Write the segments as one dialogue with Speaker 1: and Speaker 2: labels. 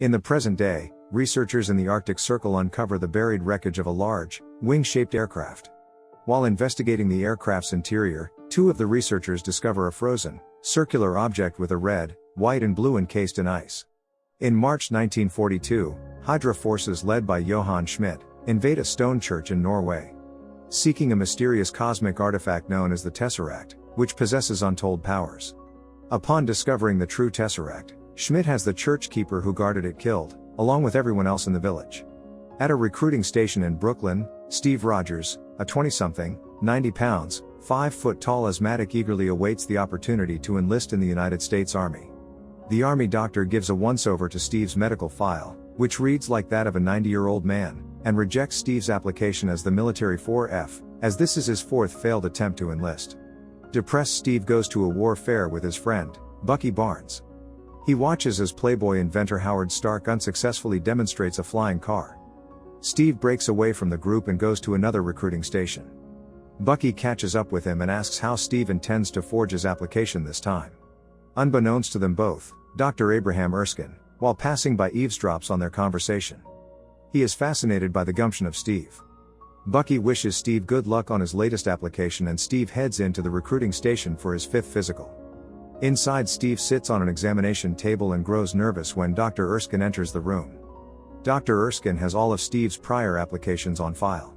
Speaker 1: In the present day, researchers in the Arctic Circle uncover the buried wreckage of a large, wing-shaped aircraft. While investigating the aircraft's interior, two of the researchers discover a frozen, circular object with a red, white and blue encased in ice. In March 1942, Hydra forces led by Johann Schmidt invade a stone church in Norway, seeking a mysterious cosmic artifact known as the Tesseract, which possesses untold powers. Upon discovering the true Tesseract, Schmidt has the church keeper who guarded it killed, along with everyone else in the village. At a recruiting station in Brooklyn, Steve Rogers, a 20-something, 90 pounds, 5-foot-tall asthmatic eagerly awaits the opportunity to enlist in the United States Army. The Army doctor gives a once-over to Steve's medical file, which reads like that of a 90-year-old man, and rejects Steve's application as the military 4F, as this is his fourth failed attempt to enlist. Depressed, Steve goes to a war fair with his friend, Bucky Barnes. He watches as Playboy inventor Howard Stark unsuccessfully demonstrates a flying car. Steve breaks away from the group and goes to another recruiting station. Bucky catches up with him and asks how Steve intends to forge his application this time. Unbeknownst to them both, Dr. Abraham Erskine, while passing by, eavesdrops on their conversation. He is fascinated by the gumption of Steve. Bucky wishes Steve good luck on his latest application and Steve heads into the recruiting station for his fifth physical. Inside, Steve sits on an examination table and grows nervous when Dr. Erskine enters the room. Dr. Erskine has all of Steve's prior applications on file.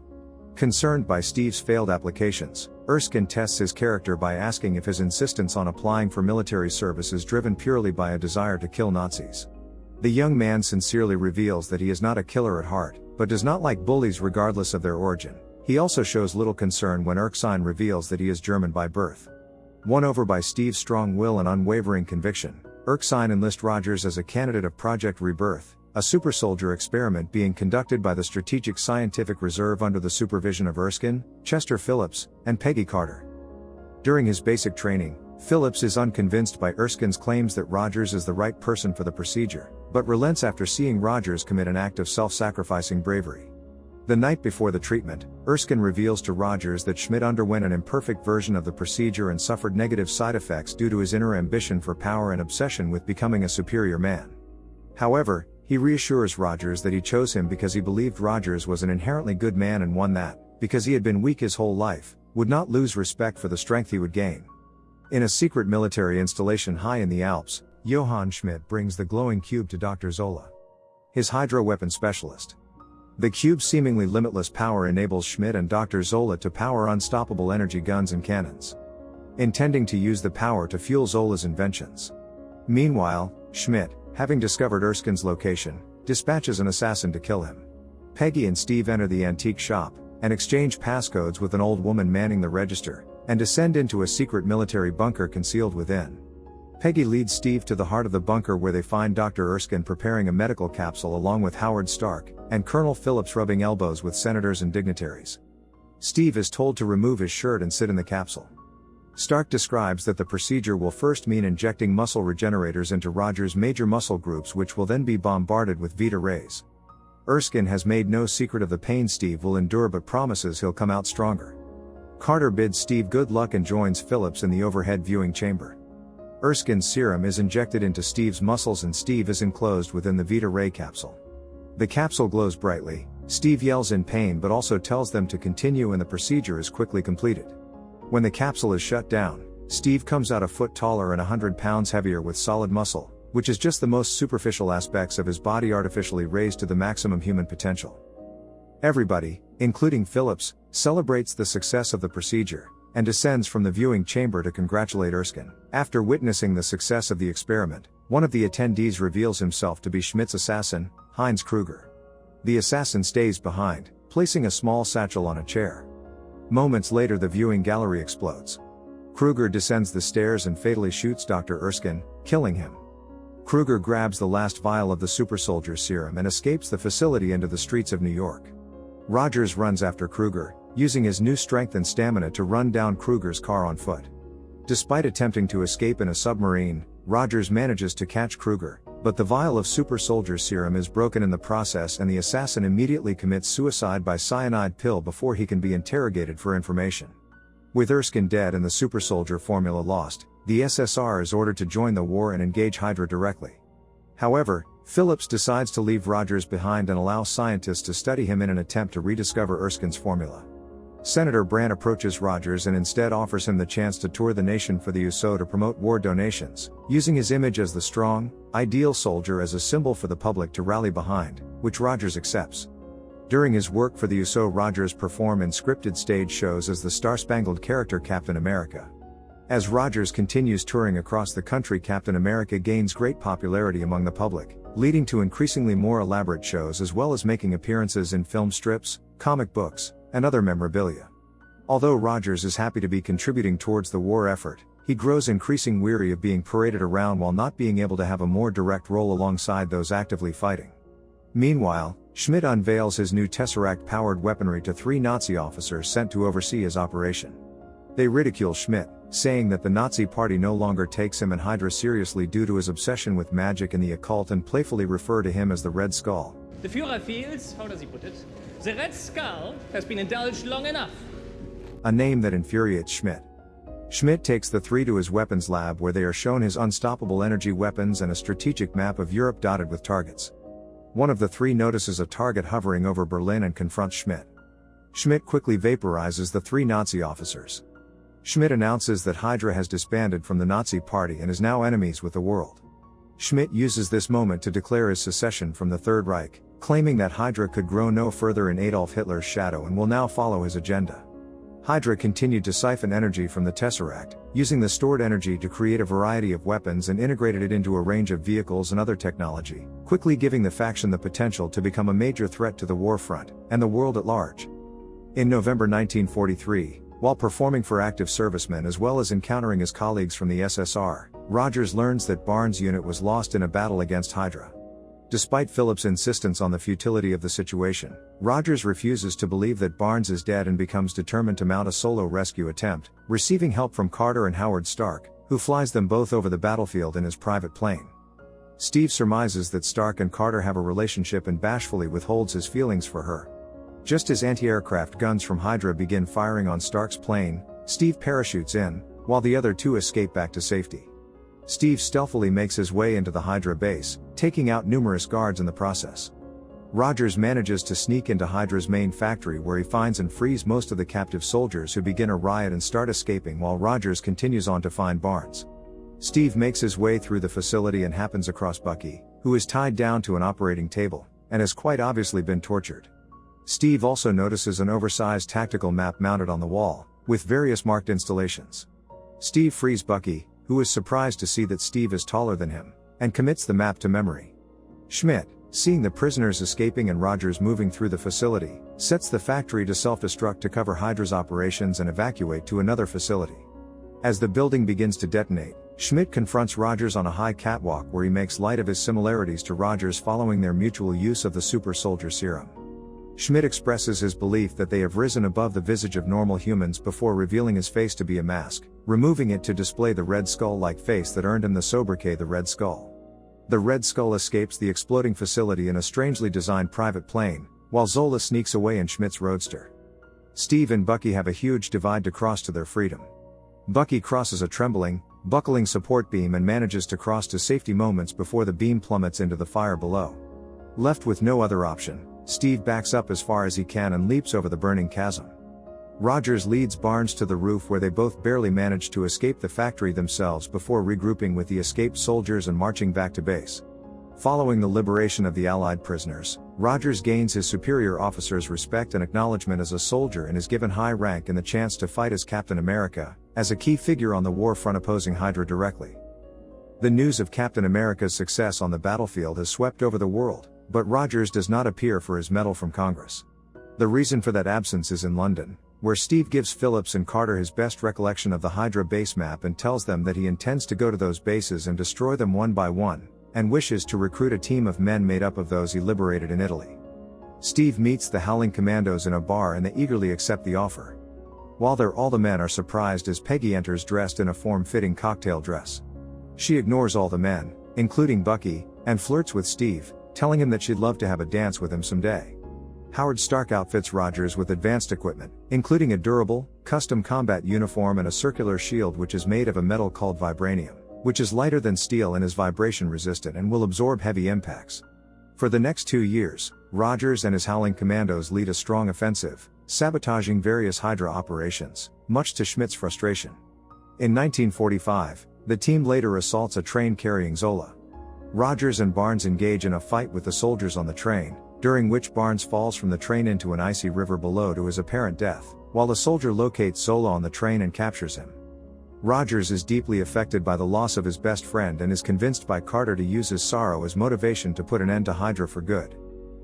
Speaker 1: Concerned by Steve's failed applications, Erskine tests his character by asking if his insistence on applying for military service is driven purely by a desire to kill Nazis. The young man sincerely reveals that he is not a killer at heart, but does not like bullies regardless of their origin. He also shows little concern when Erskine reveals that he is German by birth. Won over by Steve's strong will and unwavering conviction, Erskine enlists Rogers as a candidate of Project Rebirth, a super-soldier experiment being conducted by the Strategic Scientific Reserve under the supervision of Erskine, Chester Phillips, and Peggy Carter. During his basic training, Phillips is unconvinced by Erskine's claims that Rogers is the right person for the procedure, but relents after seeing Rogers commit an act of self-sacrificing bravery. The night before the treatment, Erskine reveals to Rogers that Schmidt underwent an imperfect version of the procedure and suffered negative side effects due to his inner ambition for power and obsession with becoming a superior man. However, he reassures Rogers that he chose him because he believed Rogers was an inherently good man and one that, because he had been weak his whole life, would not lose respect for the strength he would gain. In a secret military installation high in the Alps, Johann Schmidt brings the glowing cube to Dr. Zola, his Hydra weapon specialist. The cube's seemingly limitless power enables Schmidt and Dr. Zola to power unstoppable energy guns and cannons, intending to use the power to fuel Zola's inventions. Meanwhile, Schmidt, having discovered Erskine's location, dispatches an assassin to kill him. Peggy and Steve enter the antique shop, and exchange passcodes with an old woman manning the register, and descend into a secret military bunker concealed within. Peggy leads Steve to the heart of the bunker where they find Dr. Erskine preparing a medical capsule along with Howard Stark, and Colonel Phillips rubbing elbows with senators and dignitaries. Steve is told to remove his shirt and sit in the capsule. Stark describes that the procedure will first mean injecting muscle regenerators into Rogers' major muscle groups, which will then be bombarded with Vita rays. Erskine has made no secret of the pain Steve will endure but promises he'll come out stronger. Carter bids Steve good luck and joins Phillips in the overhead viewing chamber. Erskine's serum is injected into Steve's muscles and Steve is enclosed within the Vita ray capsule. The capsule glows brightly. Steve yells in pain but also tells them to continue and the procedure is quickly completed. When the capsule is shut down, Steve comes out a foot taller and 100 pounds heavier with solid muscle, which is just the most superficial aspects of his body artificially raised to the maximum human potential. Everybody, including Phillips, celebrates the success of the procedure, and descends from the viewing chamber to congratulate Erskine. After witnessing the success of the experiment, one of the attendees reveals himself to be Schmidt's assassin, Heinz Kruger. The assassin stays behind, placing a small satchel on a chair. Moments later, the viewing gallery explodes. Kruger descends the stairs and fatally shoots Dr. Erskine, killing him. Kruger grabs the last vial of the super soldier serum and escapes the facility into the streets of New York. Rogers runs after Kruger, using his new strength and stamina to run down Kruger's car on foot. Despite attempting to escape in a submarine, Rogers manages to catch Kruger, but the vial of super soldier serum is broken in the process and the assassin immediately commits suicide by cyanide pill before he can be interrogated for information. With Erskine dead and the super soldier formula lost, the SSR is ordered to join the war and engage Hydra directly. However, Phillips decides to leave Rogers behind and allow scientists to study him in an attempt to rediscover Erskine's formula. Senator Brandt approaches Rogers and instead offers him the chance to tour the nation for the USO to promote war donations, using his image as the strong, ideal soldier as a symbol for the public to rally behind, which Rogers accepts. During his work for the USO, Rogers performs in scripted stage shows as the star-spangled character Captain America. As Rogers continues touring across the country, Captain America gains great popularity among the public, leading to increasingly more elaborate shows as well as making appearances in film strips, comic books, and other memorabilia. Although Rogers is happy to be contributing towards the war effort, he grows increasingly weary of being paraded around while not being able to have a more direct role alongside those actively fighting. Meanwhile, Schmidt unveils his new Tesseract-powered weaponry to 3 Nazi officers sent to oversee his operation. They ridicule Schmidt, saying that the Nazi party no longer takes him and Hydra seriously due to his obsession with magic and the occult, and playfully refer to him as the Red Skull.
Speaker 2: The Führer feels, how does he put it? The Red Skull has been indulged long enough.
Speaker 1: A name that infuriates Schmidt. Schmidt takes the 3 to his weapons lab where they are shown his unstoppable energy weapons and a strategic map of Europe dotted with targets. One of the 3 notices a target hovering over Berlin and confronts Schmidt. Schmidt quickly vaporizes the 3 Nazi officers. Schmidt announces that Hydra has disbanded from the Nazi party and is now enemies with the world. Schmidt uses this moment to declare his secession from the Third Reich, claiming that Hydra could grow no further in Adolf Hitler's shadow and will now follow his agenda. Hydra continued to siphon energy from the Tesseract, using the stored energy to create a variety of weapons and integrated it into a range of vehicles and other technology, quickly giving the faction the potential to become a major threat to the war front and the world at large. In November 1943, while performing for active servicemen as well as encountering his colleagues from the SSR, Rogers learns that Barnes' unit was lost in a battle against Hydra. Despite Phillips' insistence on the futility of the situation, Rogers refuses to believe that Barnes is dead and becomes determined to mount a solo rescue attempt, receiving help from Carter and Howard Stark, who flies them both over the battlefield in his private plane. Steve surmises that Stark and Carter have a relationship and bashfully withholds his feelings for her. Just as anti-aircraft guns from Hydra begin firing on Stark's plane, Steve parachutes in, while the other 2 escape back to safety. Steve stealthily makes his way into the Hydra base, taking out numerous guards in the process. Rogers manages to sneak into Hydra's main factory where he finds and frees most of the captive soldiers, who begin a riot and start escaping while Rogers continues on to find Barnes. Steve makes his way through the facility and happens across Bucky, who is tied down to an operating table, and has quite obviously been tortured. Steve also notices an oversized tactical map mounted on the wall, with various marked installations. Steve frees Bucky, who is surprised to see that Steve is taller than him, and commits the map to memory. Schmidt, seeing the prisoners escaping and Rogers moving through the facility, sets the factory to self-destruct to cover Hydra's operations and evacuate to another facility. As the building begins to detonate, Schmidt confronts Rogers on a high catwalk where he makes light of his similarities to Rogers following their mutual use of the super soldier serum. Schmidt expresses his belief that they have risen above the visage of normal humans before revealing his face to be a mask, removing it to display the Red Skull-like face that earned him the sobriquet the Red Skull. The Red Skull escapes the exploding facility in a strangely designed private plane, while Zola sneaks away in Schmidt's roadster. Steve and Bucky have a huge divide to cross to their freedom. Bucky crosses a trembling, buckling support beam and manages to cross to safety moments before the beam plummets into the fire below. Left with no other option, Steve backs up as far as he can and leaps over the burning chasm. Rogers leads Barnes to the roof where they both barely manage to escape the factory themselves before regrouping with the escaped soldiers and marching back to base. Following the liberation of the Allied prisoners, Rogers gains his superior officers' respect and acknowledgement as a soldier and is given high rank and the chance to fight as Captain America, as a key figure on the war front opposing Hydra directly. The news of Captain America's success on the battlefield has swept over the world, but Rogers does not appear for his medal from Congress. The reason for that absence is in London, where Steve gives Phillips and Carter his best recollection of the Hydra base map and tells them that he intends to go to those bases and destroy them one by one, and wishes to recruit a team of men made up of those he liberated in Italy. Steve meets the Howling Commandos in a bar and they eagerly accept the offer. While there, all the men are surprised as Peggy enters dressed in a form-fitting cocktail dress. She ignores all the men, including Bucky, and flirts with Steve, telling him that she'd love to have a dance with him someday. Howard Stark outfits Rogers with advanced equipment, including a durable, custom combat uniform and a circular shield which is made of a metal called vibranium. which is lighter than steel and is vibration resistant and will absorb heavy impacts. For the next 2 years, Rogers and his Howling Commandos lead a strong offensive, sabotaging various Hydra operations, much to Schmidt's frustration. In 1945, the team later assaults a train carrying Zola. Rogers and Barnes engage in a fight with the soldiers on the train, during which Barnes falls from the train into an icy river below to his apparent death, while the soldier locates Zola on the train and captures him. Rogers is deeply affected by the loss of his best friend and is convinced by Carter to use his sorrow as motivation to put an end to Hydra for good.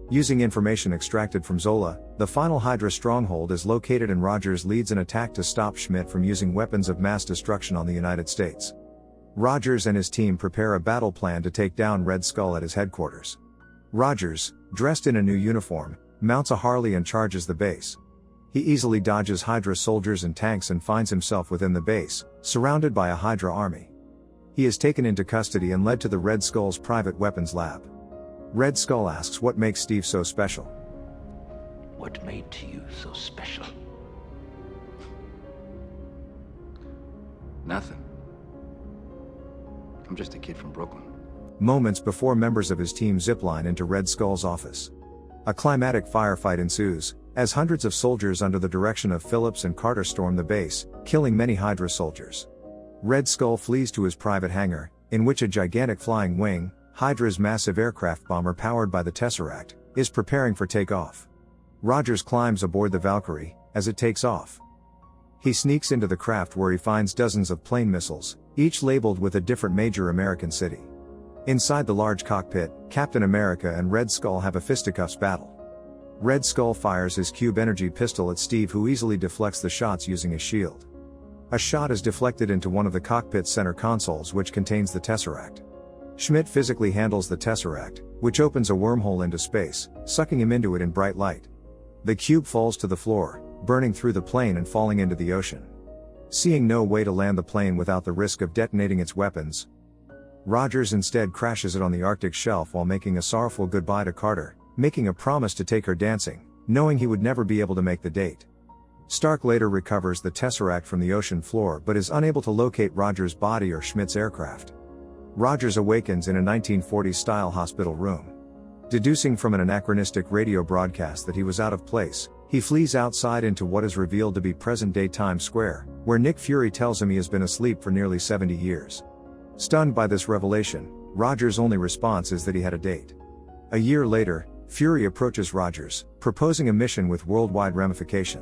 Speaker 1: Using information extracted from Zola, the final Hydra stronghold is located and Rogers leads an attack to stop Schmidt from using weapons of mass destruction on the United States. Rogers and his team prepare a battle plan to take down Red Skull at his headquarters. Rogers, dressed in a new uniform, mounts a Harley and charges the base. He easily dodges Hydra soldiers and tanks and finds himself within the base, surrounded by a Hydra army. He is taken into custody and led to the Red Skull's private weapons lab. Red Skull asks what makes Steve so special.
Speaker 3: What made you so special?
Speaker 4: Nothing. I'm just a kid from Brooklyn.
Speaker 1: Moments before members of his team zipline into Red Skull's office. A climatic firefight ensues, as hundreds of soldiers under the direction of Phillips and Carter storm the base, killing many Hydra soldiers. Red Skull flees to his private hangar, in which a gigantic flying wing, Hydra's massive aircraft bomber powered by the Tesseract, is preparing for takeoff. Rogers climbs aboard the Valkyrie, as it takes off. He sneaks into the craft where he finds dozens of plane missiles, each labeled with a different major American city. Inside the large cockpit, Captain America and Red Skull have a fisticuffs battle. Red Skull fires his cube energy pistol at Steve, who easily deflects the shots using his shield. A shot is deflected into one of the cockpit's center consoles, which contains the Tesseract. Schmidt physically handles the Tesseract, which opens a wormhole into space, sucking him into it in bright light. The cube falls to the floor, burning through the plane and falling into the ocean. Seeing no way to land the plane without the risk of detonating its weapons, Rogers instead crashes it on the Arctic shelf while making a sorrowful goodbye to Carter, making a promise to take her dancing, knowing he would never be able to make the date. Stark later recovers the Tesseract from the ocean floor but is unable to locate Rogers' body or Schmidt's aircraft. Rogers awakens in a 1940s-style hospital room. Deducing from an anachronistic radio broadcast that he was out of place, he flees outside into what is revealed to be present-day Times Square, where Nick Fury tells him he has been asleep for nearly 70 years. Stunned by this revelation, Rogers' only response is that he had a date. A year later, Fury approaches Rogers, proposing a mission with worldwide ramifications.